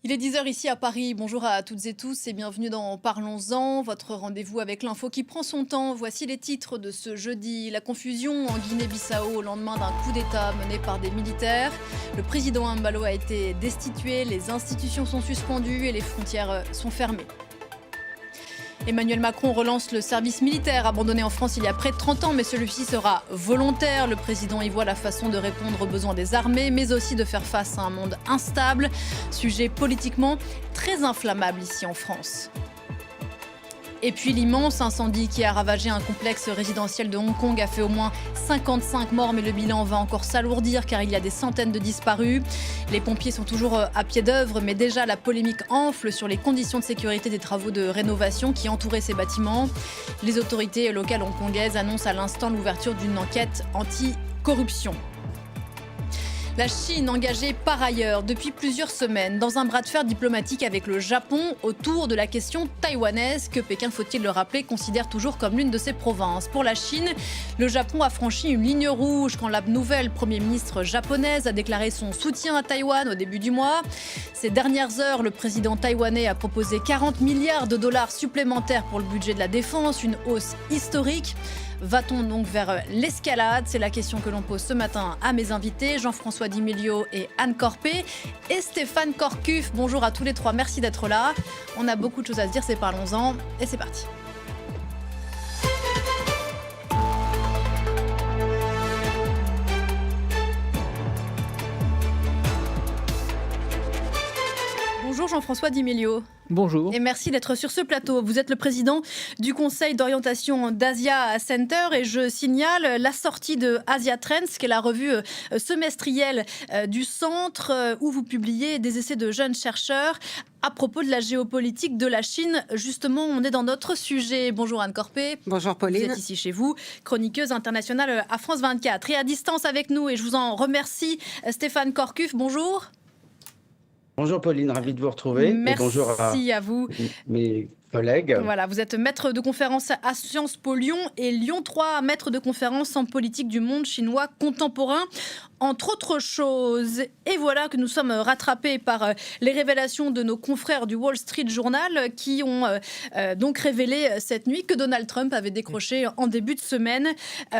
Il est 10 heures ici à Paris. Bonjour à toutes et tous et bienvenue dans Parlons-en, votre rendez-vous avec l'info qui prend son temps. Voici les titres de ce jeudi. La confusion en Guinée-Bissau au lendemain d'un coup d'État mené par des militaires. Le président Embalo a été destitué, les institutions sont suspendues et les frontières sont fermées. Emmanuel Macron relance le service militaire abandonné en France il y a près de 30 ans, mais celui-ci sera volontaire. Le président y voit la façon de répondre aux besoins des armées, mais aussi de faire face à un monde instable. Sujet politiquement très inflammable ici en France. Et puis l'immense incendie qui a ravagé un complexe résidentiel de Hong Kong a fait au moins 55 morts, mais le bilan va encore s'alourdir car il y a des centaines de disparus. Les pompiers sont toujours à pied d'œuvre, mais déjà la polémique enfle sur les conditions de sécurité des travaux de rénovation qui entouraient ces bâtiments. Les autorités locales hongkongaises annoncent à l'instant l'ouverture d'une enquête anti-corruption. La Chine engagée par ailleurs depuis plusieurs semaines dans un bras de fer diplomatique avec le Japon autour de la question taïwanaise que Pékin, faut-il le rappeler, considère toujours comme l'une de ses provinces. Pour la Chine, le Japon a franchi une ligne rouge quand la nouvelle Premier ministre japonaise a déclaré son soutien à Taïwan au début du mois. Ces dernières heures, le président taïwanais a proposé 40 milliards de dollars supplémentaires pour le budget de la défense, une hausse historique. Va-t-on donc vers l'escalade? C'est la question que l'on pose ce matin à mes invités, Jean-François Di Milio et Anne Corpé et Stéphane Corcuff. Bonjour à tous les trois, merci d'être là. On a beaucoup de choses à se dire, c'est parlons-en et c'est parti. Bonjour Jean-François Di Milio. Bonjour. Et merci d'être sur ce plateau. Vous êtes le président du conseil d'orientation d'Asia Center et je signale la sortie de Asia Trends, qui est la revue semestrielle du centre où vous publiez des essais de jeunes chercheurs à propos de la géopolitique de la Chine. Justement, on est dans notre sujet. Bonjour Anne Corpé. Bonjour Pauline. Vous êtes ici chez vous, chroniqueuse internationale à France 24. Et à distance avec nous, et je vous en remercie, Stéphane Corcuff. Bonjour. Bonjour Pauline, ravi de vous retrouver. Merci et bonjour à vous. Mes collègues. Voilà, vous êtes maître de conférence à Sciences Po Lyon et Lyon 3, maître de conférence en politique du monde chinois contemporain, entre autres choses. Et voilà que nous sommes rattrapés par les révélations de nos confrères du Wall Street Journal qui ont donc révélé cette nuit que Donald Trump avait décroché en début de semaine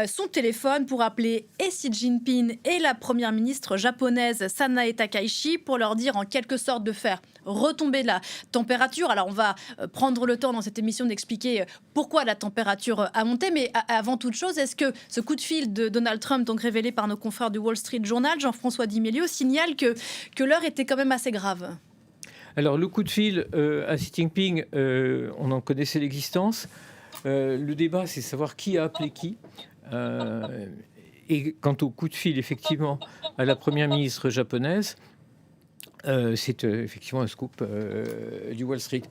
son téléphone pour appeler et Xi Jinping et la première ministre japonaise Sanae Takaichi pour leur dire en quelque sorte de faire retomber la température. Alors on va prendre le temps dans cette émission d'expliquer pourquoi la température a monté, mais avant toute chose, est-ce que ce coup de fil de Donald Trump, donc révélé par nos confrères du Wall Street Journal, Jean-François Di Milio, signale que l'heure était quand même assez grave? Alors le coup de fil à Xi Jinping, on en connaissait l'existence. Le débat, c'est savoir qui a appelé qui. Et quant au coup de fil, effectivement, à la première ministre japonaise, c'est effectivement un scoop du Wall Street.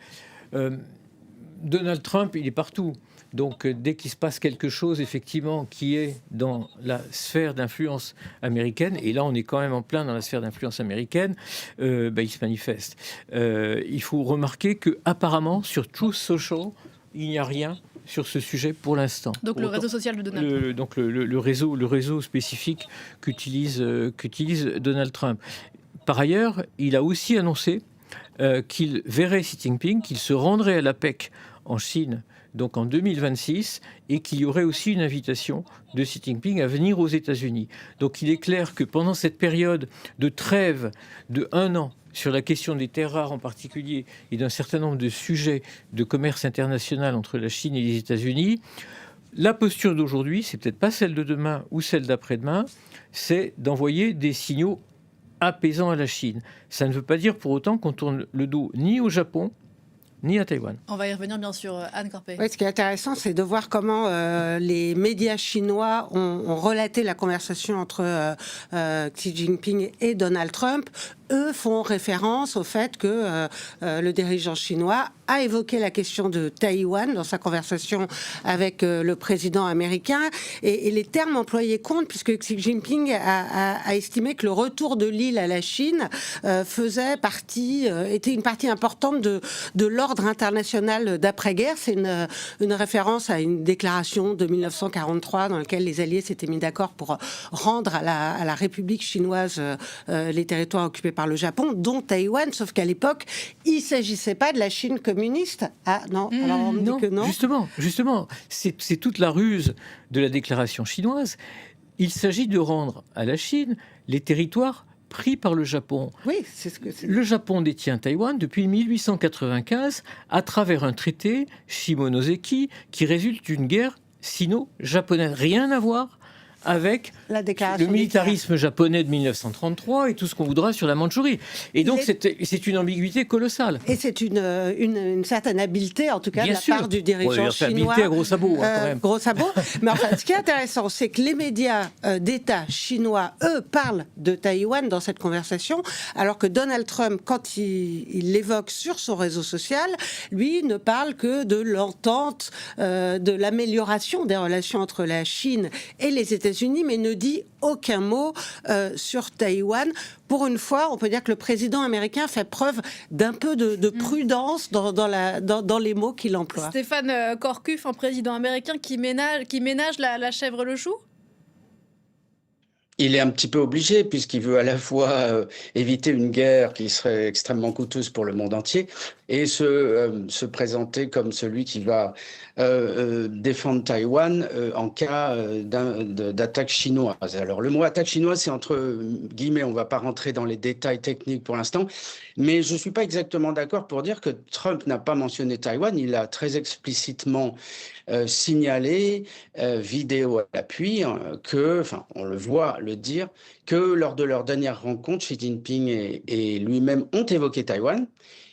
Donald Trump, il est partout. Donc, dès qu'il se passe quelque chose, effectivement, qui est dans la sphère d'influence américaine, et là, on est quand même en plein dans la sphère d'influence américaine, il se manifeste. Il faut remarquer qu'apparemment, sur Truth Social, il n'y a rien sur ce sujet pour l'instant. Donc, le réseau social de Donald Trump. Donc, le réseau spécifique qu'utilise Donald Trump. Par ailleurs, il a aussi annoncé qu'il verrait Xi Jinping, qu'il se rendrait à l'APEC en Chine, donc en 2026, et qu'il y aurait aussi une invitation de Xi Jinping à venir aux États-Unis. Donc il est clair que pendant cette période de trêve de 1 an, sur la question des terres rares en particulier, et d'un certain nombre de sujets de commerce international entre la Chine et les États-Unis, la posture d'aujourd'hui, c'est peut-être pas celle de demain ou celle d'après-demain, c'est d'envoyer des signaux apaisant à la Chine. Ça ne veut pas dire pour autant qu'on tourne le dos ni au Japon, ni à Taïwan. On va y revenir bien sûr, Anne Corpé. Oui, ce qui est intéressant, c'est de voir comment les médias chinois ont relaté la conversation entre Xi Jinping et Donald Trump. Eux font référence au fait que le dirigeant chinois a évoqué la question de Taïwan dans sa conversation avec le président américain. Et les termes employés comptent, puisque Xi Jinping a estimé que le retour de l'île à la Chine était une partie importante de l'ordre international d'après-guerre. C'est une référence à une déclaration de 1943 dans laquelle les Alliés s'étaient mis d'accord pour rendre à la République chinoise les territoires occupés par le Japon, dont Taïwan, sauf qu'à l'époque, il ne s'agissait pas de la Chine communiste. Ah non, alors on me dit que non. Justement, c'est toute la ruse de la déclaration chinoise. Il s'agit de rendre à la Chine les territoires pris par le Japon. Oui, c'est ce que c'est. Le Japon détient Taïwan depuis 1895 à travers un traité, Shimonoseki, qui résulte d'une guerre sino-japonaise. Rien à voir avec le militarisme japonais de 1933 et tout ce qu'on voudra sur la Mandchourie. Et donc, c'est une ambiguïté colossale. Et c'est une certaine habileté, en tout cas, de la part du dirigeant chinois. Habileté à gros sabots, quand même. Gros sabots. Mais enfin, ce qui est intéressant, c'est que les médias d'État chinois, eux, parlent de Taïwan dans cette conversation, alors que Donald Trump, quand il l'évoque sur son réseau social, lui ne parle que de l'entente, de l'amélioration des relations entre la Chine et les États-Unis, mais ne dit aucun mot sur Taïwan. Pour une fois, on peut dire que le président américain fait preuve d'un peu de prudence dans les mots qu'il emploie. Stéphane Korkuf, un président américain qui ménage la chèvre le chou ? Il est un petit peu obligé, puisqu'il veut à la fois éviter une guerre qui serait extrêmement coûteuse pour le monde entier et se présenter comme celui qui va défendre Taïwan en cas d'attaque chinoise. Alors, le mot attaque chinoise, c'est entre guillemets, on ne va pas rentrer dans les détails techniques pour l'instant, mais je ne suis pas exactement d'accord pour dire que Trump n'a pas mentionné Taïwan. Il a très explicitement signalé, vidéo à l'appui, que, enfin, on le voit le dire, que lors de leur dernière rencontre, Xi Jinping et lui-même ont évoqué Taïwan,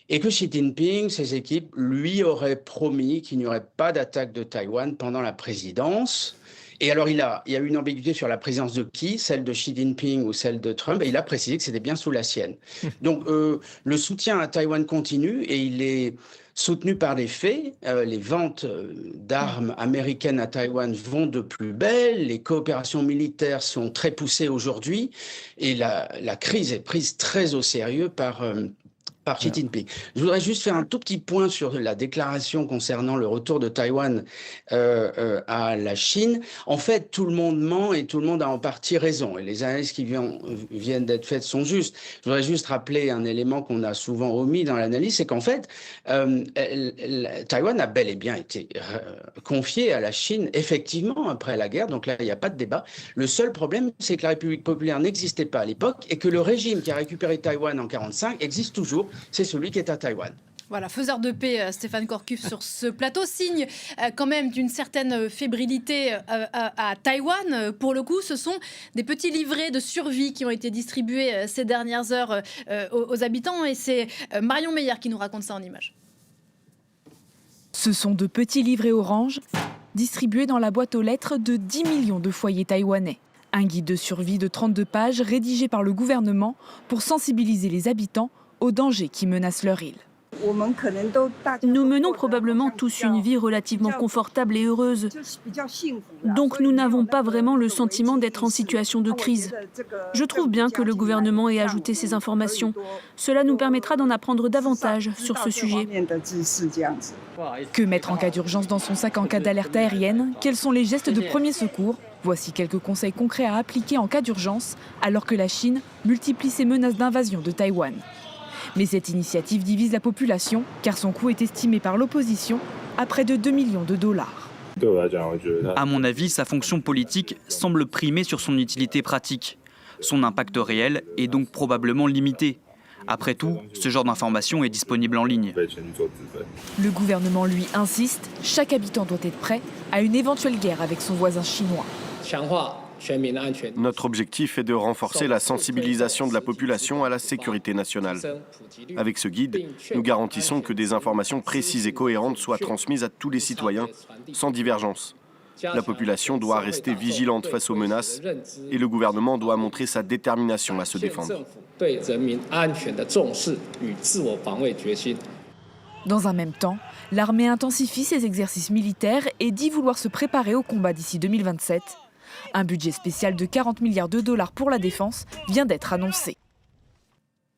et que Xi Jinping, ses équipes, lui auraient promis qu'il n'y aurait pas d'attaque de Taïwan pendant la présidence. Et alors, il y a eu une ambiguïté sur la présidence de qui, celle de Xi Jinping ou celle de Trump, et il a précisé que c'était bien sous la sienne. Donc, le soutien à Taïwan continue, et il est soutenu par les faits. Les ventes d'armes américaines à Taïwan vont de plus belle, les coopérations militaires sont très poussées aujourd'hui, et la crise est prise très au sérieux par Xi Jinping. Je voudrais juste faire un tout petit point sur la déclaration concernant le retour de Taïwan à la Chine. En fait, tout le monde ment et tout le monde a en partie raison. Et les analyses qui viennent d'être faites sont justes. Je voudrais juste rappeler un élément qu'on a souvent omis dans l'analyse, c'est qu'en fait, Taïwan a bel et bien été confié à la Chine, effectivement, après la guerre. Donc là, il n'y a pas de débat. Le seul problème, c'est que la République populaire n'existait pas à l'époque et que le régime qui a récupéré Taïwan en 1945 existe toujours. C'est celui qui est à Taïwan. Voilà, faiseur de paix, Stéphane Korkuf, sur ce plateau, signe quand même d'une certaine fébrilité à Taïwan. Pour le coup, ce sont des petits livrets de survie qui ont été distribués ces dernières heures aux habitants. Et c'est Marion Meyer qui nous raconte ça en images. Ce sont de petits livrets orange distribués dans la boîte aux lettres de 10 millions de foyers taïwanais. Un guide de survie de 32 pages rédigé par le gouvernement pour sensibiliser les habitants aux dangers qui menacent leur île. Nous menons probablement tous une vie relativement confortable et heureuse. Donc nous n'avons pas vraiment le sentiment d'être en situation de crise. Je trouve bien que le gouvernement ait ajouté ces informations. Cela nous permettra d'en apprendre davantage sur ce sujet. Que mettre en cas d'urgence dans son sac en cas d'alerte aérienne? Quels sont les gestes de premier secours? Voici quelques conseils concrets à appliquer en cas d'urgence, alors que la Chine multiplie ses menaces d'invasion de Taïwan. Mais cette initiative divise la population, car son coût est estimé par l'opposition à près de 2 millions de dollars. À mon avis, sa fonction politique semble primer sur son utilité pratique. Son impact réel est donc probablement limité. Après tout, ce genre d'information est disponible en ligne. Le gouvernement, lui, insiste, chaque habitant doit être prêt à une éventuelle guerre avec son voisin chinois. Notre objectif est de renforcer la sensibilisation de la population à la sécurité nationale. Avec ce guide, nous garantissons que des informations précises et cohérentes soient transmises à tous les citoyens, sans divergence. La population doit rester vigilante face aux menaces et le gouvernement doit montrer sa détermination à se défendre. Dans un même temps, l'armée intensifie ses exercices militaires et dit vouloir se préparer au combat d'ici 2027. Un budget spécial de 40 milliards de dollars pour la défense vient d'être annoncé.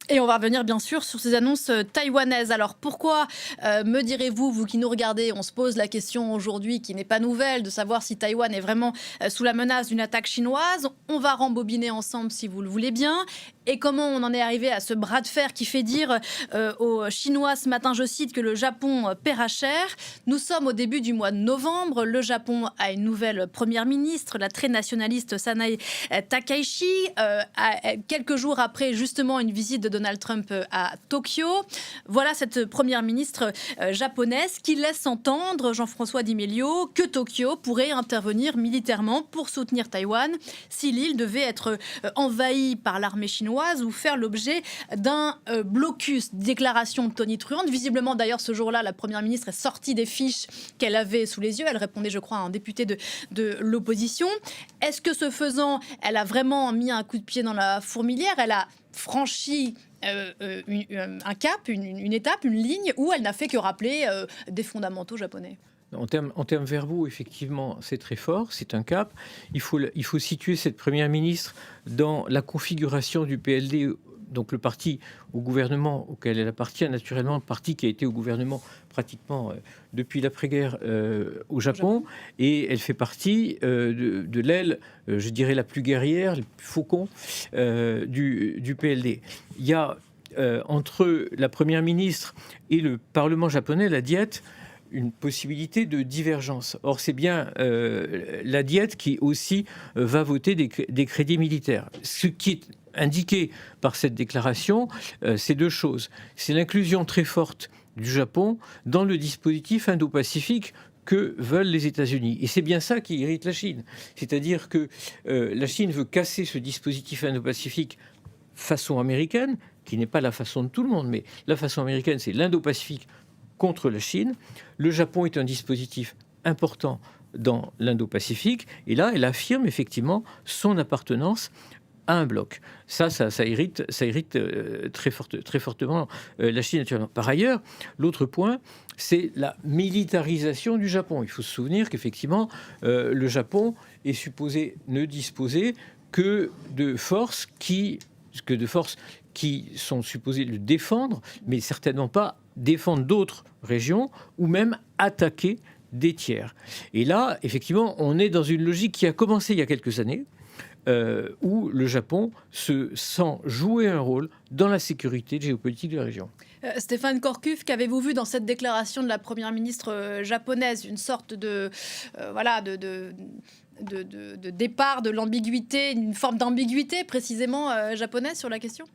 Et on va revenir bien sûr sur ces annonces taïwanaises. Alors pourquoi, me direz-vous, vous qui nous regardez, on se pose la question aujourd'hui qui n'est pas nouvelle, de savoir si Taïwan est vraiment sous la menace d'une attaque chinoise. On va rembobiner ensemble si vous le voulez bien. Et comment on en est arrivé à ce bras de fer qui fait dire aux Chinois ce matin, je cite, que le Japon paiera cher. Nous sommes au début du mois de novembre. Le Japon a une nouvelle première ministre, la très nationaliste Sanae Takaichi, quelques jours après justement une visite de Donald Trump à Tokyo. Voilà cette première ministre japonaise qui laisse entendre, Jean-François Di Meglio, que Tokyo pourrait intervenir militairement pour soutenir Taïwan si l'île devait être envahie par l'armée chinoise ou faire l'objet d'un blocus. Déclaration de Tony Truant. Visiblement, d'ailleurs, ce jour-là, la Première ministre est sortie des fiches qu'elle avait sous les yeux. Elle répondait, je crois, à un député de l'opposition. Est-ce que, ce faisant, elle a vraiment mis un coup de pied dans la fourmilière? Elle a franchi un cap, une étape, une ligne, où elle n'a fait que rappeler des fondamentaux japonais? En termes verbaux, effectivement, c'est très fort, c'est un cap. Il faut situer cette première ministre dans la configuration du PLD, donc le parti au gouvernement auquel elle appartient, naturellement, le parti qui a été au gouvernement pratiquement depuis l'après-guerre au Japon. Et elle fait partie de l'aile, je dirais, la plus guerrière, le plus faucon du PLD. Il y a entre la première ministre et le Parlement japonais la diète, une possibilité de divergence. Or, c'est bien la diète qui aussi va voter des crédits militaires. Ce qui est indiqué par cette déclaration, c'est deux choses. C'est l'inclusion très forte du Japon dans le dispositif Indo-Pacifique que veulent les États-Unis. Et c'est bien ça qui irrite la Chine. C'est-à-dire que la Chine veut casser ce dispositif Indo-Pacifique façon américaine, qui n'est pas la façon de tout le monde, mais la façon américaine, c'est l'Indo-Pacifique contre la Chine. Le Japon est un dispositif important dans l'Indo-Pacifique, et là, elle affirme effectivement son appartenance à un bloc. Ça irrite très fortement la Chine, naturellement. Par ailleurs, l'autre point, c'est la militarisation du Japon. Il faut se souvenir qu'effectivement, le Japon est supposé ne disposer que de forces qui sont supposées le défendre, mais certainement pas défendre d'autres régions ou même attaquer des tiers. Et là, effectivement, on est dans une logique qui a commencé il y a quelques années, où le Japon se sent jouer un rôle dans la sécurité géopolitique de la région. Stéphane Korkuf, qu'avez-vous vu dans cette déclaration de la première ministre japonaise? Une sorte de départ de l'ambiguïté, une forme d'ambiguïté précisément japonaise sur la question?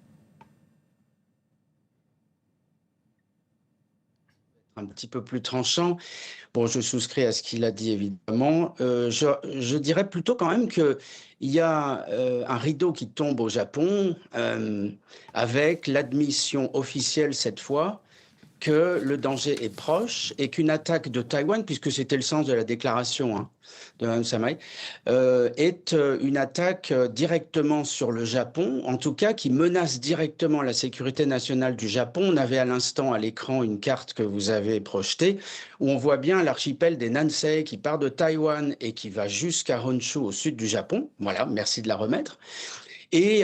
Un petit peu plus tranchant. Bon, je souscris à ce qu'il a dit, évidemment. Je dirais plutôt quand même qu'il y a un rideau qui tombe au Japon avec l'admission officielle cette fois que le danger est proche et qu'une attaque de Taïwan, puisque c'était le sens de la déclaration de Mme Samaï, est une attaque directement sur le Japon, en tout cas qui menace directement la sécurité nationale du Japon. On avait à l'instant à l'écran une carte que vous avez projetée, où on voit bien l'archipel des Nansei qui part de Taïwan et qui va jusqu'à Honshu au sud du Japon. Voilà, merci de la remettre. Et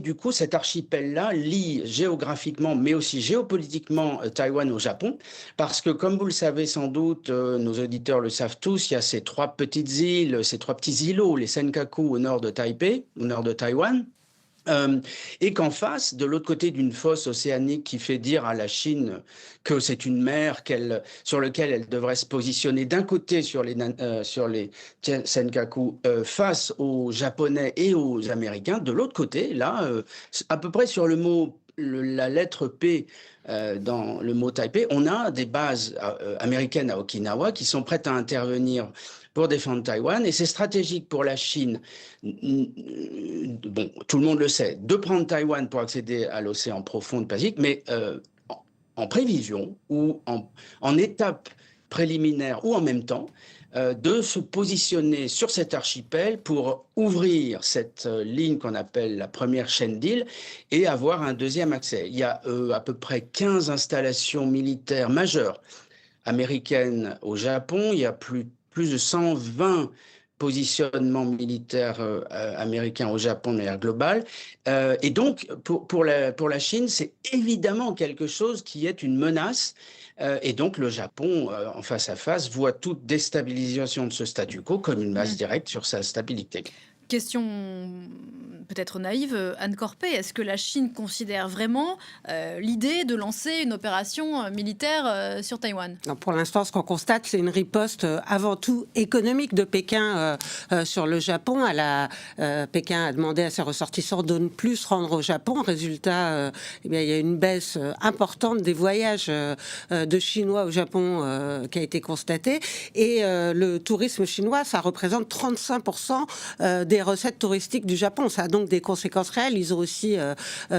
du coup, cet archipel-là lie géographiquement, mais aussi géopolitiquement, Taïwan au Japon, parce que, comme vous le savez sans doute, nos auditeurs le savent tous, il y a ces trois petites îles, ces trois petits îlots, les Senkaku au nord de Taipei, au nord de Taïwan, et qu'en face, de l'autre côté d'une fosse océanique qui fait dire à la Chine que c'est une mer sur laquelle elle devrait se positionner d'un côté sur les Senkaku face aux Japonais et aux Américains, de l'autre côté, là, à peu près sur la lettre P dans le mot Taipei, on a des bases américaines à Okinawa qui sont prêtes à intervenir pour défendre Taïwan, et c'est stratégique pour la Chine, bon, tout le monde le sait, de prendre Taïwan pour accéder à l'océan profond de Pacifique, mais en prévision ou en étape préliminaire ou en même temps, de se positionner sur cet archipel pour ouvrir cette ligne qu'on appelle la première chaîne d'îles et avoir un deuxième accès. Il y a à peu près 15 installations militaires majeures américaines au Japon, il y a plus de 120 positionnements militaires américains au Japon de manière globale. Et donc, pour la Chine, c'est évidemment quelque chose qui est une menace. Et donc, le Japon, en face à face, voit toute déstabilisation de ce statu quo comme une menace directe sur sa stabilité. Question peut-être naïve, Anne Corpet, est-ce que la Chine considère vraiment l'idée de lancer une opération militaire sur Taïwan? Non, pour l'instant, ce qu'on constate, c'est une riposte avant tout économique de Pékin sur le Japon. Pékin a demandé à ses ressortissants de ne plus se rendre au Japon. Résultat, il y a une baisse importante des voyages de Chinois au Japon qui a été constatée. Et le tourisme chinois, ça représente 35% des recettes touristiques du Japon. Ça a donc des conséquences réelles. Ils ont aussi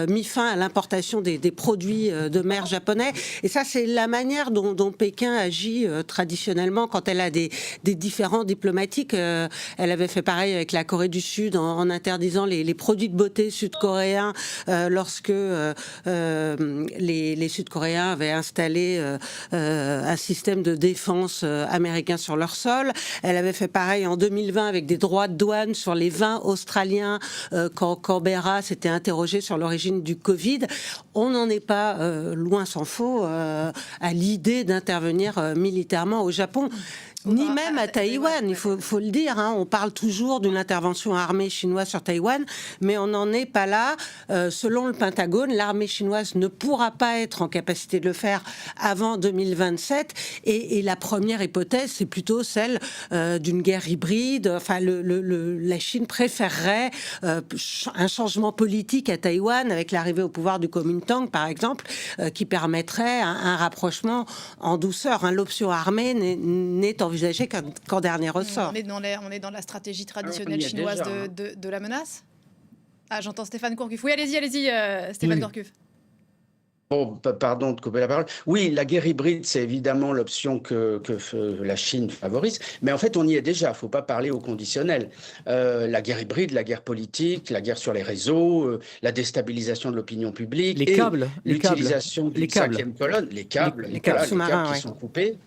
mis fin à l'importation des produits de mer japonais. Et ça, c'est la manière dont Pékin agit traditionnellement quand elle a des différends diplomatiques. Elle avait fait pareil avec la Corée du Sud en interdisant les produits de beauté sud-coréens lorsque les Sud-Coréens avaient installé un système de défense américain sur leur sol. Elle avait fait pareil en 2020 avec des droits de douane sur les vins australiens quand Canberra s'était interrogé sur l'origine du Covid. On n'en est pas, loin s'en faut, à l'idée d'intervenir militairement au Japon. Ni même à Taïwan, il faut le dire. On parle toujours d'une intervention armée chinoise sur Taïwan, mais on n'en est pas là. Selon le Pentagone, l'armée chinoise ne pourra pas être en capacité de le faire avant 2027. Et la première hypothèse, c'est plutôt celle d'une guerre hybride. Enfin, la Chine préférerait un changement politique à Taïwan, avec l'arrivée au pouvoir du Kuomintang, par exemple, qui permettrait un rapprochement en douceur. L'option armée n'est envisagée qu'en dernier ressort. On est dans la stratégie traditionnelle chinoise de la menace. Ah, j'entends Stéphane Gourcuff. Oui, allez-y, Stéphane Gourcuff. Bon, pardon de couper la parole. Oui, la guerre hybride, c'est évidemment l'option que la Chine favorise. Mais en fait, on y est déjà. Il ne faut pas parler au conditionnel. La guerre hybride, la guerre politique, la guerre sur les réseaux, la déstabilisation de l'opinion publique. L'utilisation d'une cinquième colonne. Les câbles sous-marins, qui sont coupés.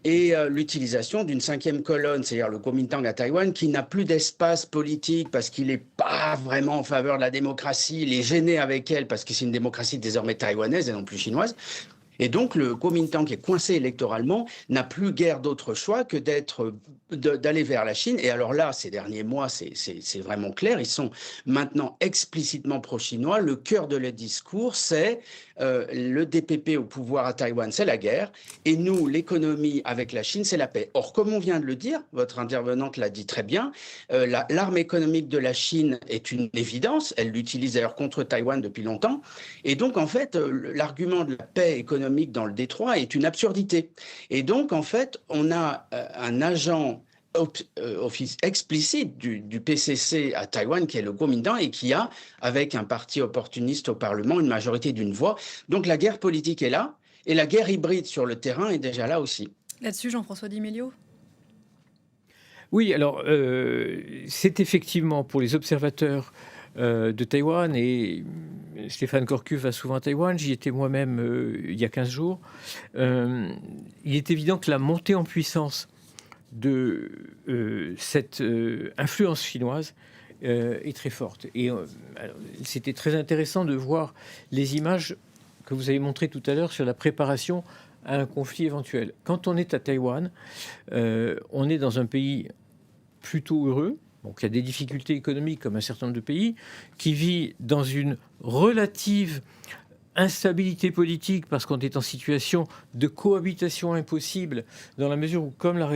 Et l'utilisation d'une cinquième colonne, c'est-à-dire le Kuomintang à Taïwan, qui n'a plus d'espace politique parce qu'il n'est pas vraiment en faveur de la démocratie, il est gêné avec elle parce que c'est une démocratie désormais taïwanaise et non plus chinoise. Et donc, le Kuomintang, qui est coincé électoralement, n'a plus guère d'autre choix que d'aller vers la Chine. Et alors là, ces derniers mois, c'est vraiment clair. Ils sont maintenant explicitement pro-chinois. Le cœur de leur discours, c'est le DPP au pouvoir à Taïwan, c'est la guerre. Et nous, l'économie avec la Chine, c'est la paix. Or, comme on vient de le dire, votre intervenante l'a dit très bien, l'arme économique de la Chine est une évidence. Elle l'utilise d'ailleurs contre Taïwan depuis longtemps. Et donc, en fait, l'argument de la paix économique dans le détroit est une absurdité. Et donc, en fait, on a un agent office explicite du PCC à Taïwan, qui est le Kuomintang, et qui a, avec un parti opportuniste au Parlement, une majorité d'une voix. Donc, la guerre politique est là, et la guerre hybride sur le terrain est déjà là aussi. Là-dessus, Jean-François Di Meglio. Oui, alors, c'est effectivement pour les observateurs de Taïwan, et Stéphane Gourcuff va souvent à Taïwan, j'y étais moi-même il y a 15 jours, il est évident que la montée en puissance de cette influence chinoise est très forte. Et c'était très intéressant de voir les images que vous avez montrées tout à l'heure sur la préparation à un conflit éventuel. Quand on est à Taïwan, on est dans un pays plutôt heureux. Donc il y a des difficultés économiques comme un certain nombre de pays, qui vit dans une relative instabilité politique parce qu'on est en situation de cohabitation impossible, dans la mesure où, comme l'a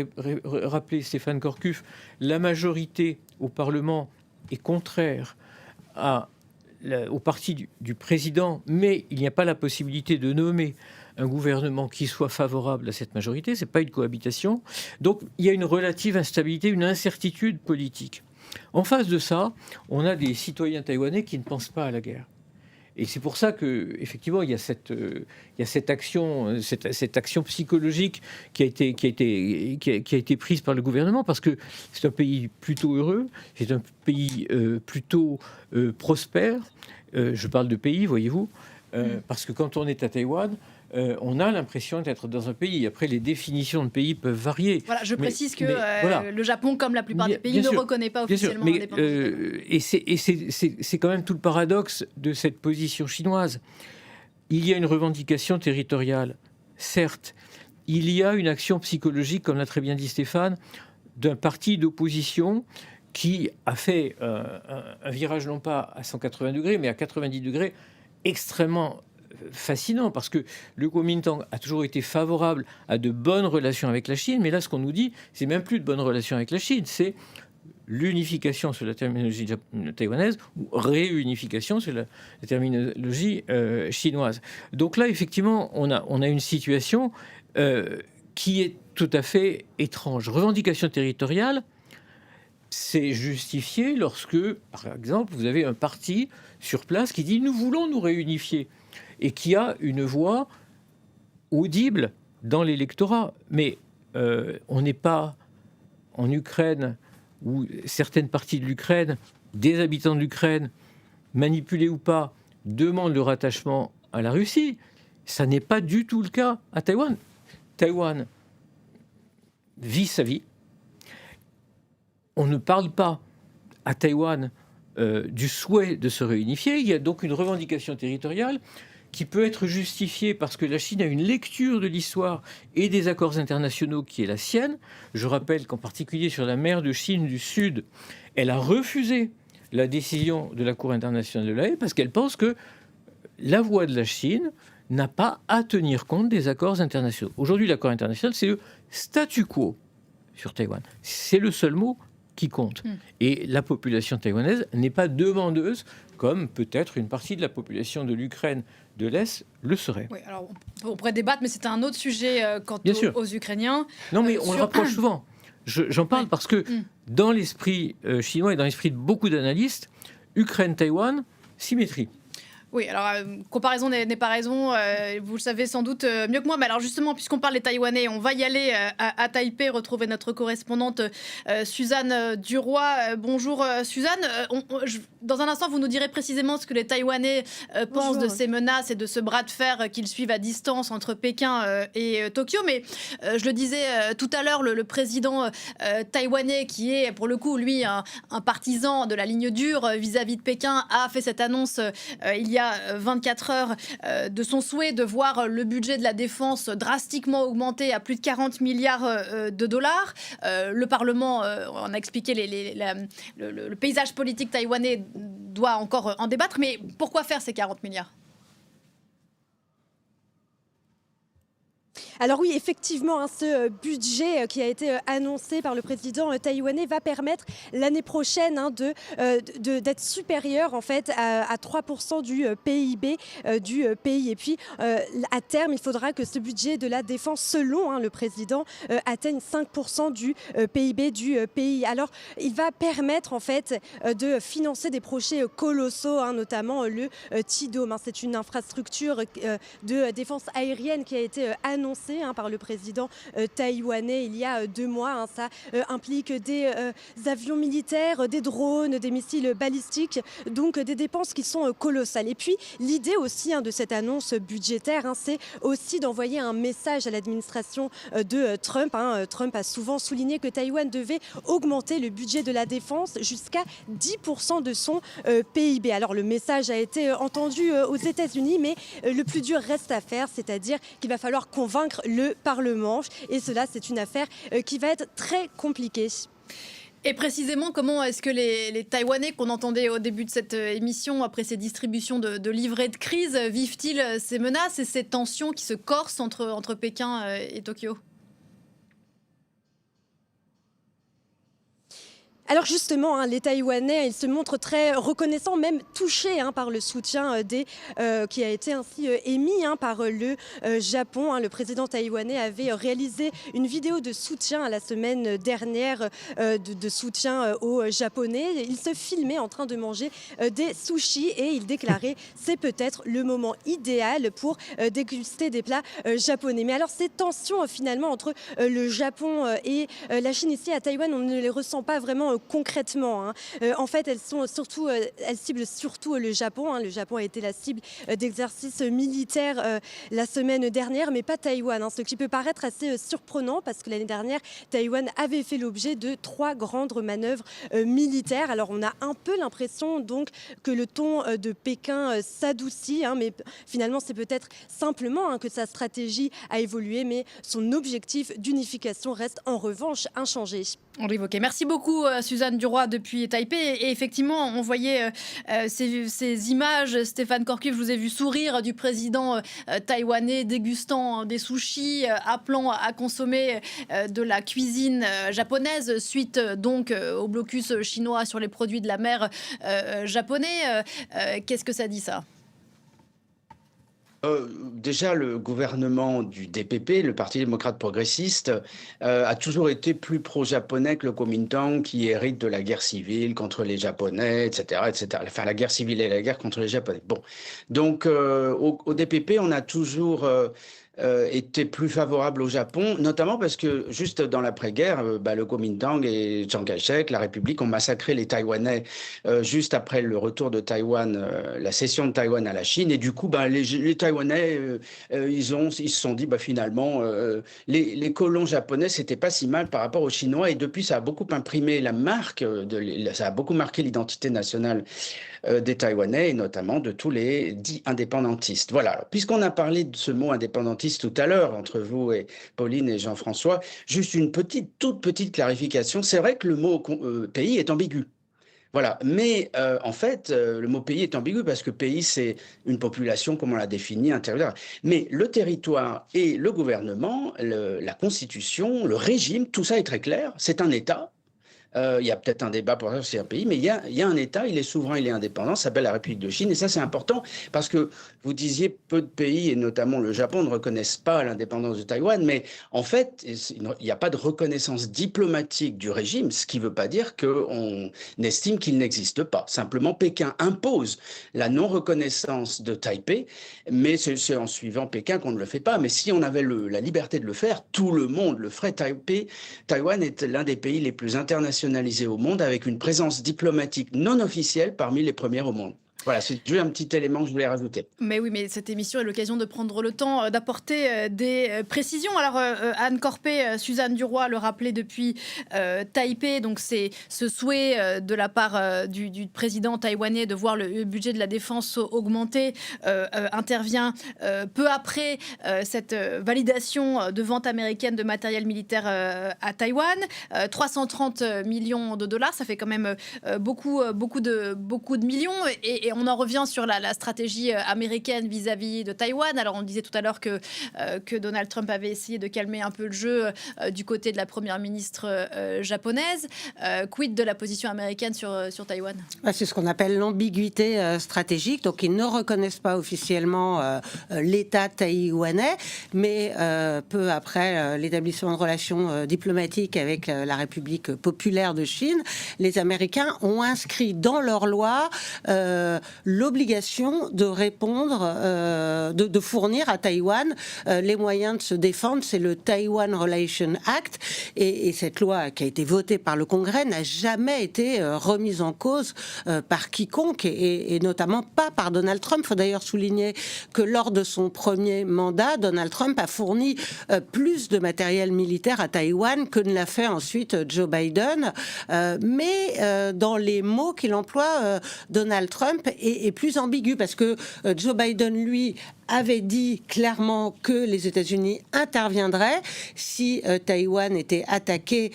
rappelé Stéphane Gourcuff, la majorité au Parlement est contraire au parti du président, mais il n'y a pas la possibilité de nommer un gouvernement qui soit favorable à cette majorité. Ce n'est pas une cohabitation. Donc il y a une relative instabilité, une incertitude politique. En face de ça, on a des citoyens taïwanais qui ne pensent pas à la guerre. Et c'est pour ça qu'effectivement, il y a cette action psychologique qui a été prise par le gouvernement, parce que c'est un pays plutôt heureux, c'est un pays plutôt prospère. Je parle de pays, voyez-vous, parce que quand on est à Taïwan, on a l'impression d'être dans un pays. Après, les définitions de pays peuvent varier. Voilà, je précise que le Japon, comme la plupart des pays, ne reconnaît pas officiellement l'indépendance. Et c'est quand même tout le paradoxe de cette position chinoise. Il y a une revendication territoriale, certes. Il y a une action psychologique, comme l'a très bien dit Stéphane, d'un parti d'opposition qui a fait un virage non pas à 180 degrés, mais à 90 degrés extrêmement fascinant, parce que le Kuomintang a toujours été favorable à de bonnes relations avec la Chine, mais là, ce qu'on nous dit, c'est même plus de bonnes relations avec la Chine, c'est l'unification sur la terminologie taïwanaise ou réunification sur la terminologie chinoise. Donc là, effectivement, on a une situation qui est tout à fait étrange. Revendication territoriale, c'est justifié lorsque, par exemple, vous avez un parti sur place qui dit « nous voulons nous réunifier » et qui a une voix audible dans l'électorat. Mais on n'est pas en Ukraine où certaines parties de l'Ukraine, des habitants de l'Ukraine, manipulés ou pas, demandent le rattachement à la Russie. Ça n'est pas du tout le cas à Taïwan. Taïwan vit sa vie. On ne parle pas à Taïwan du souhait de se réunifier. Il y a donc une revendication territoriale qui peut être justifiée parce que la Chine a une lecture de l'histoire et des accords internationaux qui est la sienne. Je rappelle qu'en particulier sur la mer de Chine du Sud, elle a refusé la décision de la Cour internationale de La Haye parce qu'elle pense que la voix de la Chine n'a pas à tenir compte des accords internationaux. Aujourd'hui, l'accord international, c'est le statu quo sur Taïwan. C'est le seul mot qui compte. Et la population taïwanaise n'est pas demandeuse, comme peut-être une partie de la population de l'Ukraine de l'Est le serait. Oui, alors on pourrait débattre, mais c'est un autre sujet quant aux Ukrainiens. Non, mais on le rapproche souvent. J'en parle parce que dans l'esprit chinois et dans l'esprit de beaucoup d'analystes, Ukraine-Taïwan, symétrie. Oui, alors comparaison n'est pas raison, vous le savez sans doute mieux que moi. Mais alors justement, puisqu'on parle des Taïwanais, on va y aller à Taipei, retrouver notre correspondante Suzanne Duroy. Bonjour Suzanne. Dans un instant, vous nous direz précisément ce que les Taïwanais pensent de ces menaces et de ce bras de fer qu'ils suivent à distance entre Pékin et Tokyo. Mais je le disais tout à l'heure, le président taïwanais, qui est pour le coup, lui, un partisan de la ligne dure vis-à-vis de Pékin, a fait cette annonce il y a 24 heures de son souhait de voir le budget de la défense drastiquement augmenter à plus de 40 milliards de dollars. Le Parlement, on a expliqué le paysage politique taïwanais doit encore en débattre, mais pourquoi faire ces 40 milliards ? Alors oui, effectivement, ce budget qui a été annoncé par le président taïwanais va permettre l'année prochaine d'être supérieur en fait à 3% du PIB du pays. Et puis à terme, il faudra que ce budget de la défense, selon le président, atteigne 5% du PIB du pays. Alors il va permettre en fait de financer des projets colossaux, notamment le T-Dome. C'est une infrastructure de défense aérienne qui a été annoncée par le président taïwanais il y a 2 mois. Ça implique des avions militaires, des drones, des missiles balistiques, donc des dépenses qui sont colossales. Et puis l'idée aussi de cette annonce budgétaire, c'est aussi d'envoyer un message à l'administration de Trump. Trump a souvent souligné que Taïwan devait augmenter le budget de la défense jusqu'à 10% de son PIB. Alors le message a été entendu aux États-Unis, mais le plus dur reste à faire, c'est-à-dire qu'il va falloir convaincre le Parlement. Et cela, c'est une affaire qui va être très compliquée. Et précisément, comment est-ce que les Taïwanais qu'on entendait au début de cette émission, après ces distributions de livrets de crise, vivent-ils ces menaces et ces tensions qui se corsent entre Pékin et Tokyo ? Alors justement, les Taïwanais, ils se montrent très reconnaissants, même touchés par le soutien qui a été ainsi émis par le Japon. Le président taïwanais avait réalisé une vidéo de soutien la semaine dernière, de soutien aux Japonais. Il se filmait en train de manger des sushis et il déclarait « c'est peut-être le moment idéal pour déguster des plats japonais ». Mais alors ces tensions finalement entre le Japon et la Chine ici à Taïwan, on ne les ressent pas vraiment concrètement. En fait, elles ciblent surtout le Japon. Le Japon a été la cible d'exercices militaires la semaine dernière, mais pas Taïwan. Ce qui peut paraître assez surprenant parce que l'année dernière, Taïwan avait fait l'objet de 3 grandes manœuvres militaires. Alors, on a un peu l'impression donc que le ton de Pékin s'adoucit, mais finalement, c'est peut-être simplement que sa stratégie a évolué, mais son objectif d'unification reste en revanche inchangé. On l'évoquait. Merci beaucoup Suzanne Duroy depuis Taipei. Et effectivement, on voyait ces images. Stéphane Corcu, je vous ai vu sourire du président taïwanais dégustant des sushis, appelant à consommer de la cuisine japonaise suite donc au blocus chinois sur les produits de la mer japonais. Qu'est-ce que ça dit, ça ? Déjà, le gouvernement du DPP, le Parti démocrate progressiste, a toujours été plus pro-japonais que le Kuomintang, qui hérite de la guerre civile contre les Japonais, etc., etc. Enfin, la guerre civile et la guerre contre les Japonais. Bon, donc au DPP, on a toujours était plus favorable au Japon, notamment parce que juste dans l'après-guerre, le Kuomintang et Chiang Kai-shek, la République, ont massacré les Taïwanais juste après le retour de Taïwan, la cession de Taïwan à la Chine. Et du coup, les Taïwanais, ils se sont dit, finalement, les colons japonais, c'était pas si mal par rapport aux Chinois. Et depuis, ça a beaucoup imprimé la marque, ça a beaucoup marqué l'identité nationale des Taïwanais et notamment de tous les dits indépendantistes. Voilà, puisqu'on a parlé de ce mot indépendantiste tout à l'heure entre vous et Pauline et Jean-François, juste une toute petite clarification. C'est vrai que le mot pays est ambigu. Voilà, mais en fait, le mot pays est ambigu parce que pays, c'est une population, comme on l'a défini, intérieure. Mais le territoire et le gouvernement, la constitution, le régime, tout ça est très clair. C'est un État. Il y a peut-être un débat pour savoir si c'est un pays, mais il y a un État, il est souverain, il est indépendant, ça s'appelle la République de Chine. Et ça, c'est important parce que vous disiez peu de pays, et notamment le Japon, ne reconnaissent pas l'indépendance de Taïwan. Mais en fait, il n'y a pas de reconnaissance diplomatique du régime, ce qui ne veut pas dire qu'on estime qu'il n'existe pas. Simplement, Pékin impose la non-reconnaissance de Taipei, mais c'est en suivant Pékin qu'on ne le fait pas. Mais si on avait la liberté de le faire, tout le monde le ferait. Taïwan est l'un des pays les plus internationaux au monde, avec une présence diplomatique non officielle parmi les premières au monde. Voilà, c'est juste un petit élément que je voulais rajouter. Mais oui, mais cette émission est l'occasion de prendre le temps d'apporter des précisions. Alors, Anne Corpé, Suzanne Duroy le rappelait depuis Taipei. Donc, c'est ce souhait de la part du président taïwanais de voir le budget de la défense augmenter intervient peu après cette validation de vente américaine de matériel militaire à Taïwan. 330 millions de dollars, ça fait quand même beaucoup de millions. Et on en revient sur la stratégie américaine vis-à-vis de Taïwan. Alors, on disait tout à l'heure que Donald Trump avait essayé de calmer un peu le jeu du côté de la première ministre japonaise. Quid de la position américaine sur Taïwan ? C'est ce qu'on appelle l'ambiguïté stratégique. Donc, ils ne reconnaissent pas officiellement l'État taïwanais, mais peu après l'établissement de relations diplomatiques avec la République populaire de Chine, les Américains ont inscrit dans leur loi l'obligation de répondre, de fournir à Taïwan les moyens de se défendre. C'est le Taiwan Relation Act. Et cette loi qui a été votée par le Congrès n'a jamais été remise en cause par quiconque, et notamment pas par Donald Trump. Il faut d'ailleurs souligner que lors de son premier mandat, Donald Trump a fourni plus de matériel militaire à Taïwan que ne l'a fait ensuite Joe Biden. Mais dans les mots qu'il emploie, Donald Trump est plus ambigu parce que Joe Biden, lui, avait dit clairement que les États-Unis interviendraient si Taïwan était attaqué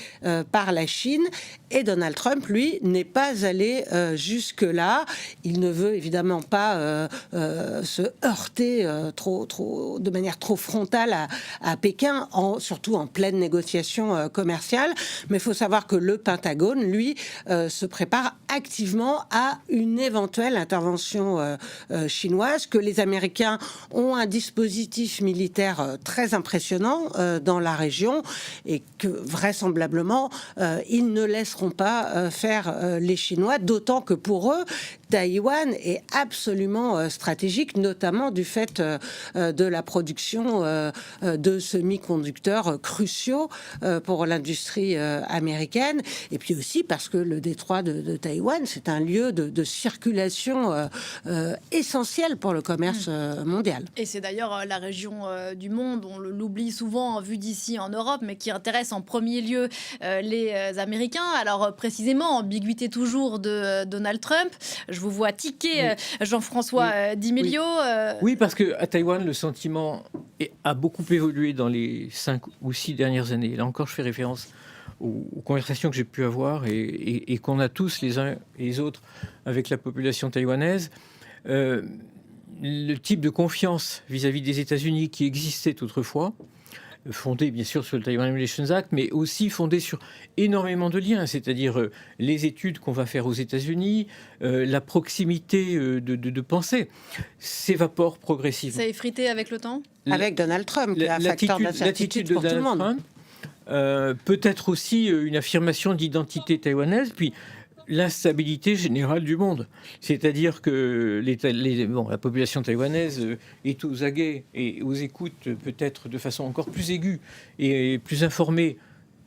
par la Chine. Et Donald Trump, lui, n'est pas allé jusque-là. Il ne veut évidemment pas se heurter de manière trop frontale à Pékin, surtout en pleine négociation commerciale. Mais il faut savoir que le Pentagone, lui, se prépare activement à une éventuelle intervention chinoise, que les Américains ont un dispositif militaire très impressionnant dans la région et que vraisemblablement ils ne laisseront pas faire les Chinois, d'autant que pour eux Taïwan est absolument stratégique, notamment du fait de la production de semi-conducteurs cruciaux pour l'industrie américaine, et puis aussi parce que le détroit de Taïwan, c'est un lieu de circulation essentiel pour le commerce mondial. Et c'est d'ailleurs la région du monde, on l'oublie souvent vu d'ici en Europe, mais qui intéresse en premier lieu les Américains. Alors précisément, ambiguïté toujours de Donald Trump. Je vous vois tiquer, oui. Jean-François Dimélio. Oui, parce qu'à Taïwan, le sentiment a beaucoup évolué dans les 5 ou 6 dernières années. Là encore, je fais référence aux conversations que j'ai pu avoir et qu'on a tous les uns et les autres avec la population taïwanaise, le type de confiance vis-à-vis des États-Unis qui existait autrefois, fondé bien sûr sur le Taiwan Relations Act, mais aussi fondé sur énormément de liens, c'est-à-dire les études qu'on va faire aux États-Unis, la proximité de pensée, s'évapore progressivement. Ça a effrité avec le temps ? Avec Donald Trump, qui est un facteur d'incertitude pour tout le monde. Peut-être aussi une affirmation d'identité taïwanaise, puis l'instabilité générale du monde. C'est-à-dire que la population taïwanaise est aux aguets et aux écoutes peut-être de façon encore plus aiguë et plus informée,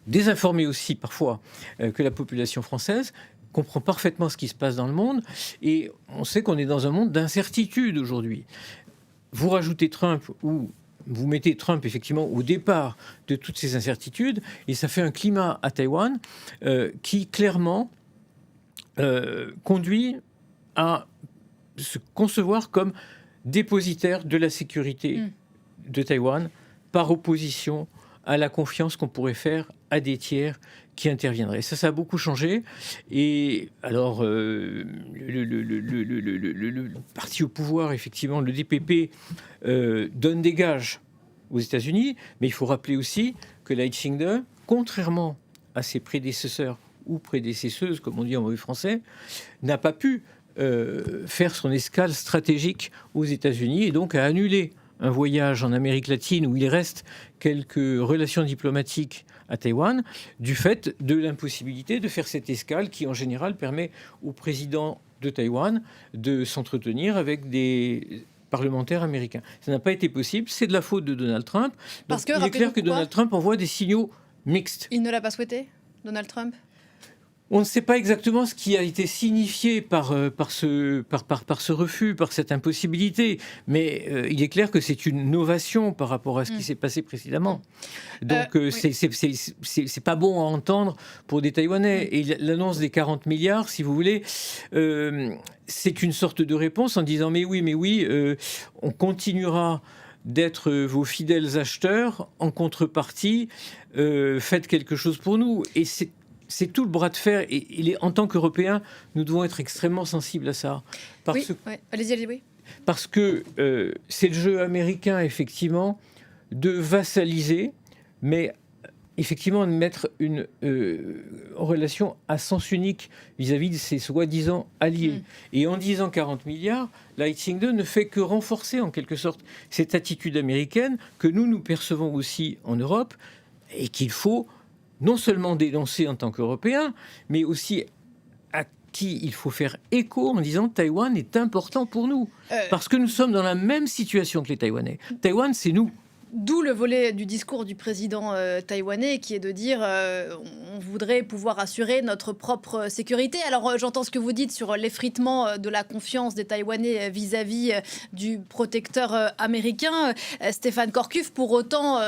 désinformée aussi parfois, que la population française, comprend parfaitement ce qui se passe dans le monde, et on sait qu'on est dans un monde d'incertitude aujourd'hui. Vous rajoutez Trump ou vous mettez Trump effectivement au départ de toutes ces incertitudes, et ça fait un climat à Taïwan qui clairement conduit à se concevoir comme dépositaire de la sécurité de Taïwan par opposition à la confiance qu'on pourrait faire à des tiers qui interviendraient. Ça a beaucoup changé. Et alors, le parti au pouvoir, effectivement, le DPP, donne des gages aux États-Unis, mais il faut rappeler aussi que Lai Ching-te, contrairement à ses prédécesseurs ou prédécesseuses, comme on dit en mauvais français, n'a pas pu faire son escale stratégique aux États-Unis et donc a annulé un voyage en Amérique latine où il reste quelques relations diplomatiques à Taïwan, du fait de l'impossibilité de faire cette escale qui, en général, permet au président de Taïwan de s'entretenir avec des parlementaires américains. Ça n'a pas été possible, c'est de la faute de Donald Trump. Donc, il est clair que Donald Trump envoie des signaux mixtes. Il ne l'a pas souhaité, Donald Trump ? On ne sait pas exactement ce qui a été signifié par ce refus, par cette impossibilité, mais il est clair que c'est une novation par rapport à ce qui s'est passé précédemment. Donc c'est pas bon à entendre pour des Taïwanais. Et l'annonce des 40 milliards, si vous voulez, c'est une sorte de réponse en disant mais oui, on continuera d'être vos fidèles acheteurs, en contrepartie, faites quelque chose pour nous. Et c'est tout le bras de fer, et en tant qu'Européens, nous devons être extrêmement sensibles à ça. Allez-y, oui. Parce que c'est le jeu américain, effectivement, de vassaliser, mais effectivement de mettre une relation à sens unique vis-à-vis de ses soi-disant alliés. Et en disant 40 milliards, Lai Ching-te ne fait que renforcer en quelque sorte cette attitude américaine que nous percevons aussi en Europe, et qu'il faut non seulement dénoncer en tant qu'Européens, mais aussi à qui il faut faire écho en disant Taïwan est important pour nous. Parce que nous sommes dans la même situation que les Taïwanais. Taïwan, c'est nous. D'où le volet du discours du président taïwanais qui est de dire on voudrait pouvoir assurer notre propre sécurité. Alors j'entends ce que vous dites sur l'effritement de la confiance des Taïwanais vis-à-vis du protecteur américain. Stéphane Corcuff, pour autant,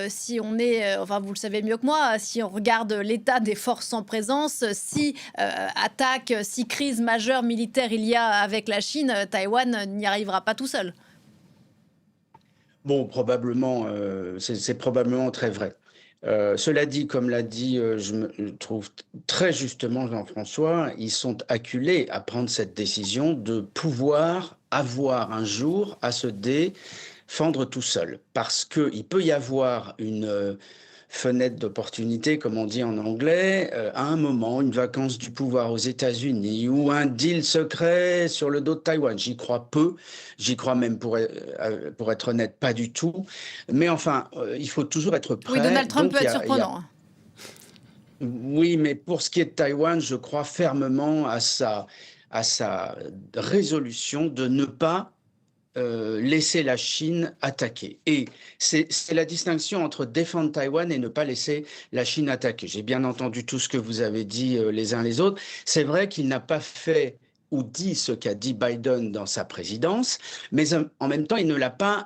si on est, enfin vous le savez mieux que moi, si on regarde l'état des forces en présence, si attaque, si crise majeure militaire il y a avec la Chine, Taïwan n'y arrivera pas tout seul. Bon, probablement, c'est probablement très vrai. Cela dit, comme l'a dit, je me trouve très justement Jean-François, ils sont acculés à prendre cette décision de pouvoir avoir un jour à se défendre tout seul. Parce qu'il peut y avoir une fenêtre d'opportunité, comme on dit en anglais, à un moment, une vacance du pouvoir aux États-Unis ou un deal secret sur le dos de Taïwan. J'y crois peu, j'y crois même, pour être honnête, pas du tout. Mais enfin, il faut toujours être prêt. Oui, Donald Trump peut être surprenant. Oui, mais pour ce qui est de Taïwan, je crois fermement à sa résolution de ne pas laisser la Chine attaquer. Et c'est la distinction entre défendre Taïwan et ne pas laisser la Chine attaquer. J'ai bien entendu tout ce que vous avez dit les uns les autres. C'est vrai qu'il n'a pas fait ou dit ce qu'a dit Biden dans sa présidence, mais en même temps, il ne l'a pas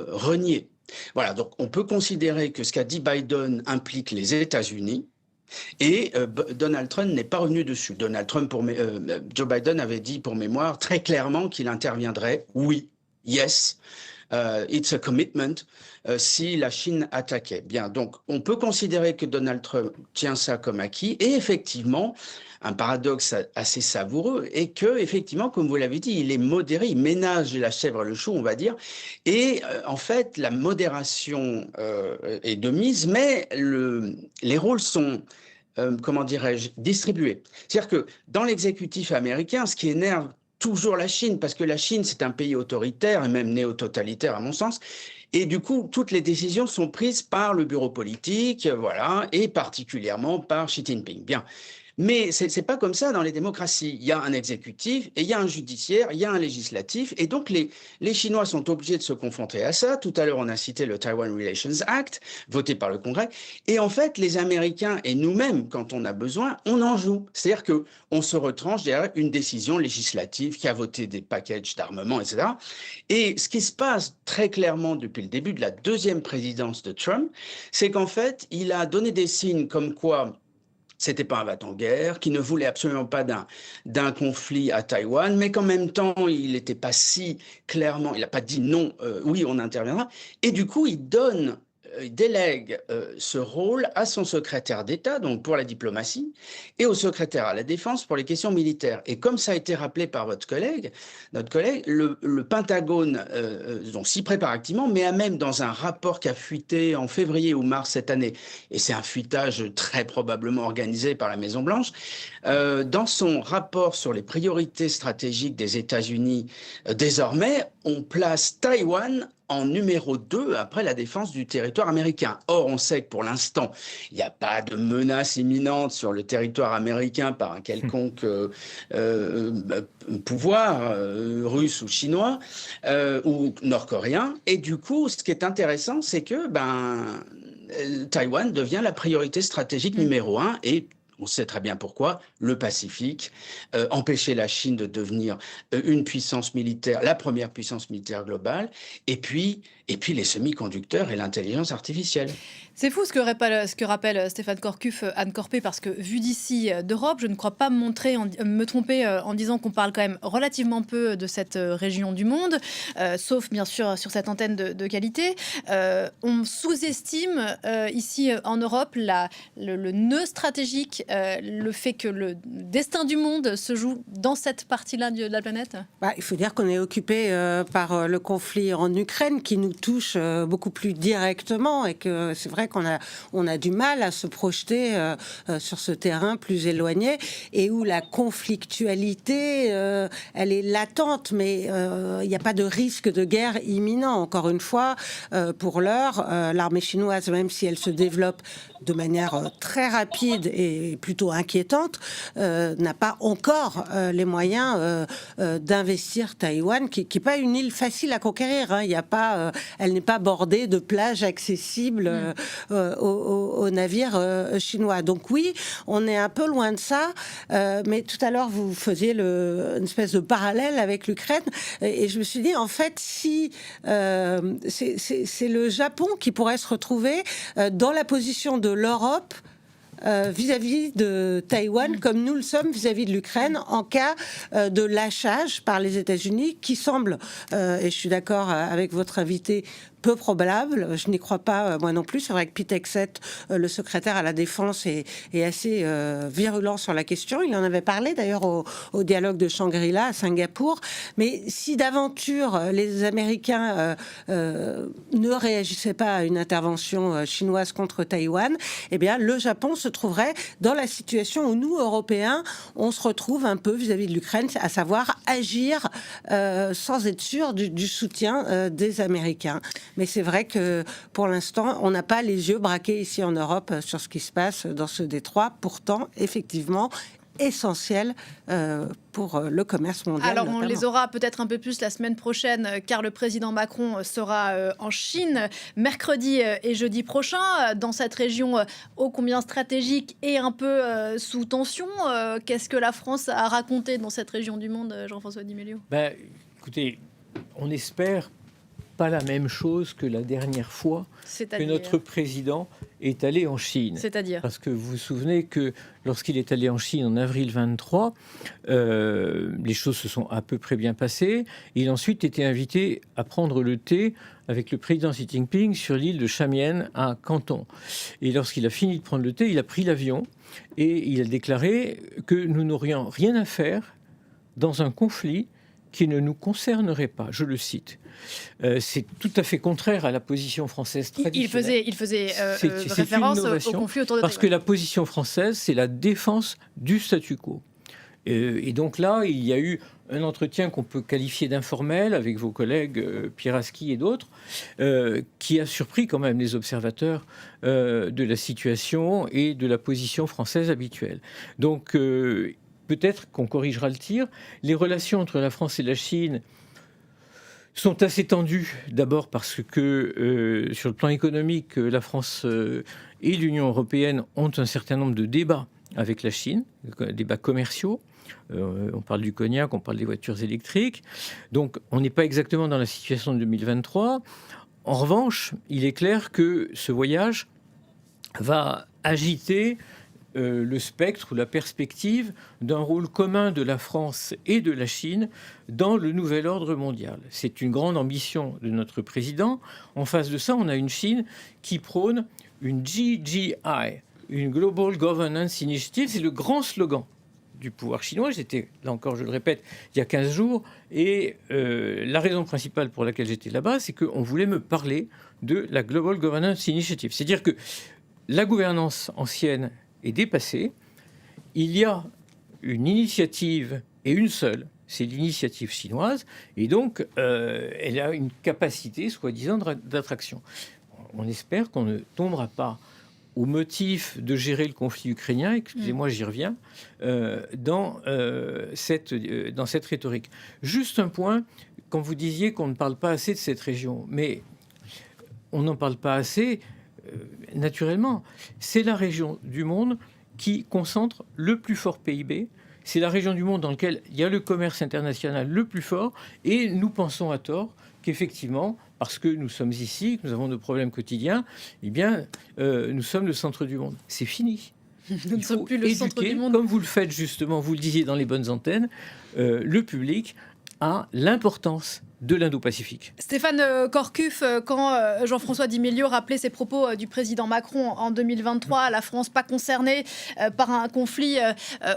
renié. Voilà, donc on peut considérer que ce qu'a dit Biden implique les États-Unis, et Donald Trump n'est pas revenu dessus. Joe Biden avait dit pour mémoire très clairement qu'il interviendrait, oui, yes, it's a commitment, si la Chine attaquait. Bien, donc on peut considérer que Donald Trump tient ça comme acquis, et effectivement, un paradoxe assez savoureux est que, effectivement, comme vous l'avez dit, il est modéré, il ménage la chèvre et le chou, on va dire, et en fait, la modération est de mise, mais les rôles sont comment dirais-je, distribués. C'est-à-dire que dans l'exécutif américain, ce qui énerve toujours la Chine, parce que la Chine, c'est un pays autoritaire et même néo-totalitaire à mon sens, et du coup, toutes les décisions sont prises par le bureau politique, voilà, et particulièrement par Xi Jinping. Bien. Mais c'est pas comme ça dans les démocraties. Il y a un exécutif, et il y a un judiciaire, il y a un législatif, et donc les Chinois sont obligés de se confronter à ça. Tout à l'heure, on a cité le Taiwan Relations Act, voté par le Congrès, et en fait, les Américains et nous-mêmes, quand on a besoin, on en joue. C'est-à-dire que on se retranche derrière une décision législative qui a voté des packages d'armement, etc. Et ce qui se passe très clairement depuis le début de la deuxième présidence de Trump, c'est qu'en fait, il a donné des signes comme quoi c'était pas un va-t-en-guerre, qui ne voulait absolument pas d'un conflit à Taïwan, mais qu'en même temps, il n'était pas si clairement, il n'a pas dit non, oui, on interviendra. Et du coup, il délègue ce rôle à son secrétaire d'État, donc pour la diplomatie, et au secrétaire à la défense pour les questions militaires. Et comme ça a été rappelé par notre collègue, le Pentagone donc s'y prépare activement, mais a même dans un rapport qui a fuité en février ou mars cette année, et c'est un fuitage très probablement organisé par la Maison-Blanche, dans son rapport sur les priorités stratégiques des États-Unis, désormais, on place Taïwan en numéro 2 après la défense du territoire américain. Or, on sait que pour l'instant, il n'y a pas de menace imminente sur le territoire américain par un quelconque pouvoir russe ou chinois ou nord-coréen. Et du coup, ce qui est intéressant, c'est que Taïwan devient la priorité stratégique numéro 1 et on sait très bien pourquoi, le Pacifique, empêcher la Chine de devenir une puissance militaire, la première puissance militaire globale, et puis les semi-conducteurs et l'intelligence artificielle. C'est fou ce que rappelle Stéphane Corcuf, Anne Corpé, parce que vu d'ici d'Europe, je ne crois pas me tromper en disant qu'on parle quand même relativement peu de cette région du monde, sauf bien sûr sur cette antenne de qualité. On sous-estime ici en Europe le nœud stratégique, le fait que le destin du monde se joue dans cette partie-là de la planète. Il faut dire qu'on est occupé par le conflit en Ukraine qui nous touche beaucoup plus directement et que c'est vrai qu'on a du mal à se projeter sur ce terrain plus éloigné et où la conflictualité, elle est latente, mais il n'y a pas de risque de guerre imminent. Encore une fois, pour l'heure, l'armée chinoise, même si elle se développe de manière très rapide et plutôt inquiétante, n'a pas encore les moyens d'investir Taïwan, qui n'est pas une île facile à conquérir. Hein. Il y a pas, elle n'est pas bordée de plages accessibles aux navires chinois. Donc oui, on est un peu loin de ça. Mais tout à l'heure, vous faisiez une espèce de parallèle avec l'Ukraine. Et je me suis dit, en fait, si c'est le Japon qui pourrait se retrouver dans la position de l'Europe vis-à-vis de Taïwan, comme nous le sommes vis-à-vis de l'Ukraine, en cas de lâchage par les États-Unis, qui semble, et je suis d'accord avec votre invité, peu probable. Je n'y crois pas, moi non plus. C'est vrai que Pete Hegseth, le secrétaire à la Défense, est assez virulent sur la question. Il en avait parlé d'ailleurs au dialogue de Shangri-La à Singapour. Mais si d'aventure les Américains ne réagissaient pas à une intervention chinoise contre Taïwan, eh bien le Japon se trouverait dans la situation où nous, Européens, on se retrouve un peu vis-à-vis de l'Ukraine, à savoir agir sans être sûr du soutien des Américains. Mais c'est vrai que pour l'instant, on n'a pas les yeux braqués ici en Europe sur ce qui se passe dans ce détroit, pourtant effectivement essentiel pour le commerce mondial. Alors notamment. on les aura peut-être un peu plus la semaine prochaine, car le président Macron sera en Chine mercredi et jeudi prochain, dans cette région ô combien stratégique et un peu sous tension. Qu'est-ce que la France a raconté dans cette région du monde, Jean-François Di Meglio ? Écoutez, on espère pas la même chose que la dernière fois que notre président est allé en Chine. C'est-à-dire ? Parce que vous vous souvenez que lorsqu'il est allé en Chine en avril 23, les choses se sont à peu près bien passées. Il a ensuite été invité à prendre le thé avec le président Xi Jinping sur l'île de Shamian à Canton. Et lorsqu'il a fini de prendre le thé, il a pris l'avion et il a déclaré que nous n'aurions rien à faire dans un conflit qui ne nous concernerait pas. Je le cite. C'est tout à fait contraire à la position française traditionnelle. Il faisait C'est référence une au innovation, conflit autour de parce Taïwan. que la position française, c'est la défense du statu quo. Et donc là, il y a eu un entretien qu'on peut qualifier d'informel avec vos collègues Pieraski et d'autres, qui a surpris quand même les observateurs de la situation et de la position française habituelle. Donc peut-être qu'on corrigera le tir. Les relations entre la France et la Chine sont assez tendues, d'abord parce que sur le plan économique, la France et l'Union européenne ont un certain nombre de débats avec la Chine, débats commerciaux. On parle du cognac, on parle des voitures électriques. Donc on n'est pas exactement dans la situation de 2023. En revanche, il est clair que ce voyage va agiter le spectre ou la perspective d'un rôle commun de la France et de la Chine dans le nouvel ordre mondial. C'est une grande ambition de notre président. En face de ça, on a une Chine qui prône une GGI, une Global Governance Initiative. C'est le grand slogan du pouvoir chinois. J'étais, là encore, je le répète, il y a 15 jours. Et la raison principale pour laquelle j'étais là-bas, c'est qu'on voulait me parler de la Global Governance Initiative. C'est-à-dire que la gouvernance ancienne est dépassée. Il y a une initiative, et une seule, c'est l'initiative chinoise, et donc elle a une capacité, soi-disant, d'attraction. On espère qu'on ne tombera pas au motif de gérer le conflit ukrainien, excusez-moi, j'y reviens, dans cette rhétorique. Juste un point, quand vous disiez qu'on ne parle pas assez de cette région, mais on n'en parle pas assez. Naturellement, c'est la région du monde qui concentre le plus fort PIB. C'est la région du monde dans laquelle il y a le commerce international le plus fort. Et nous pensons à tort qu'effectivement, parce que nous sommes ici, que nous avons nos problèmes quotidiens, eh bien, nous sommes le centre du monde. C'est fini. Nous ne sommes plus le centre du monde. Comme vous le faites justement, vous le disiez dans les bonnes antennes, le public a l'importance de l'Indo-Pacifique. Stéphane Corcuff, quand Jean-François Di Meglio rappelait ses propos du président Macron en 2023, la France pas concernée par un conflit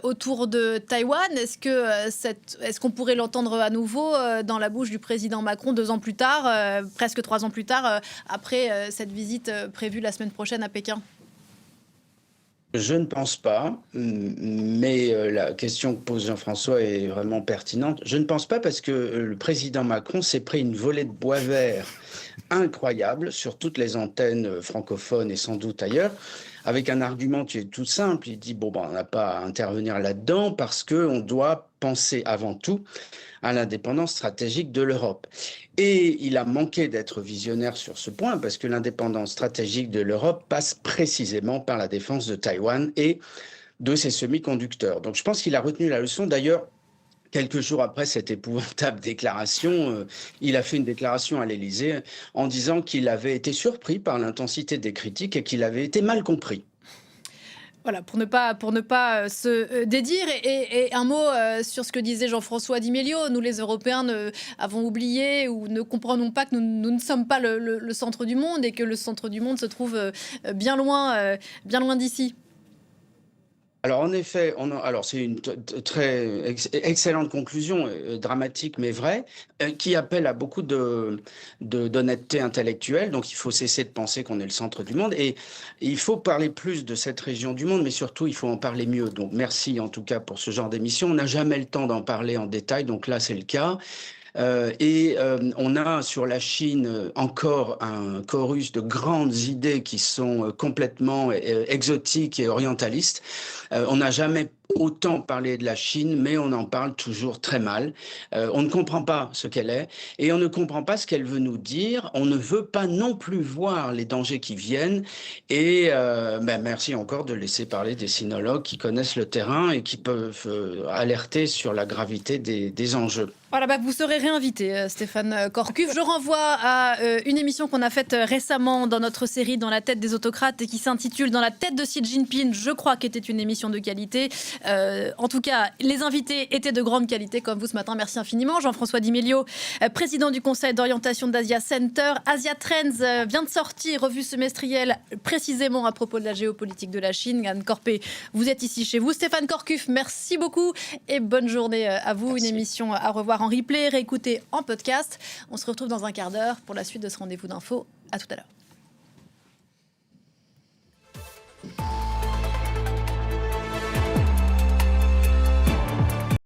autour de Taïwan, est-ce qu'on pourrait l'entendre à nouveau dans la bouche du président Macron 2 ans plus tard, presque 3 ans plus tard, après cette visite prévue la semaine prochaine à Pékin ? Je ne pense pas, mais la question que pose Jean-François est vraiment pertinente. Je ne pense pas parce que le président Macron s'est pris une volée de bois vert incroyable sur toutes les antennes francophones et sans doute ailleurs, avec un argument qui est tout simple. Il dit, on n'a pas à intervenir là-dedans parce qu'on doit penser avant tout à l'indépendance stratégique de l'Europe. Et il a manqué d'être visionnaire sur ce point parce que l'indépendance stratégique de l'Europe passe précisément par la défense de Taïwan et de ses semi-conducteurs. Donc je pense qu'il a retenu la leçon. D'ailleurs, quelques jours après cette épouvantable déclaration, il a fait une déclaration à l'Élysée en disant qu'il avait été surpris par l'intensité des critiques et qu'il avait été mal compris. Voilà, pour ne pas se dédire. Et un mot sur ce que disait Jean-François Di Meglio. Nous, les Européens, avons oublié ou ne comprenons pas que nous ne sommes pas le centre du monde et que le centre du monde se trouve bien loin d'ici. Alors en effet, c'est une très excellente conclusion, dramatique mais vraie, qui appelle à beaucoup d'honnêteté intellectuelle. Donc il faut cesser de penser qu'on est le centre du monde et il faut parler plus de cette région du monde, mais surtout il faut en parler mieux. Donc merci en tout cas pour ce genre d'émission. On n'a jamais le temps d'en parler en détail, donc là c'est le cas. On a sur la Chine encore un chorus de grandes idées qui sont complètement exotiques et orientalistes. On n'a jamais autant parler de la Chine, mais on en parle toujours très mal. On ne comprend pas ce qu'elle est et on ne comprend pas ce qu'elle veut nous dire. On ne veut pas non plus voir les dangers qui viennent. Et merci encore de laisser parler des sinologues qui connaissent le terrain et qui peuvent alerter sur la gravité des enjeux. Voilà, vous serez réinvité, Stéphane Corcuff. Je renvoie à une émission qu'on a faite récemment dans notre série Dans la tête des autocrates et qui s'intitule Dans la tête de Xi Jinping. Je crois qu'était une émission de qualité. En tout cas, les invités étaient de grande qualité, comme vous ce matin. Merci infiniment. Jean-François Di Meglio, président du Conseil d'orientation d'Asia Center. Asia Trends vient de sortir, revue semestrielle, précisément à propos de la géopolitique de la Chine. Anne Corpé, vous êtes ici chez vous. Stéphane Corcuff, merci beaucoup et bonne journée à vous. Merci. Une émission à revoir en replay, réécouter en podcast. On se retrouve dans un quart d'heure pour la suite de ce rendez-vous d'info. À tout à l'heure.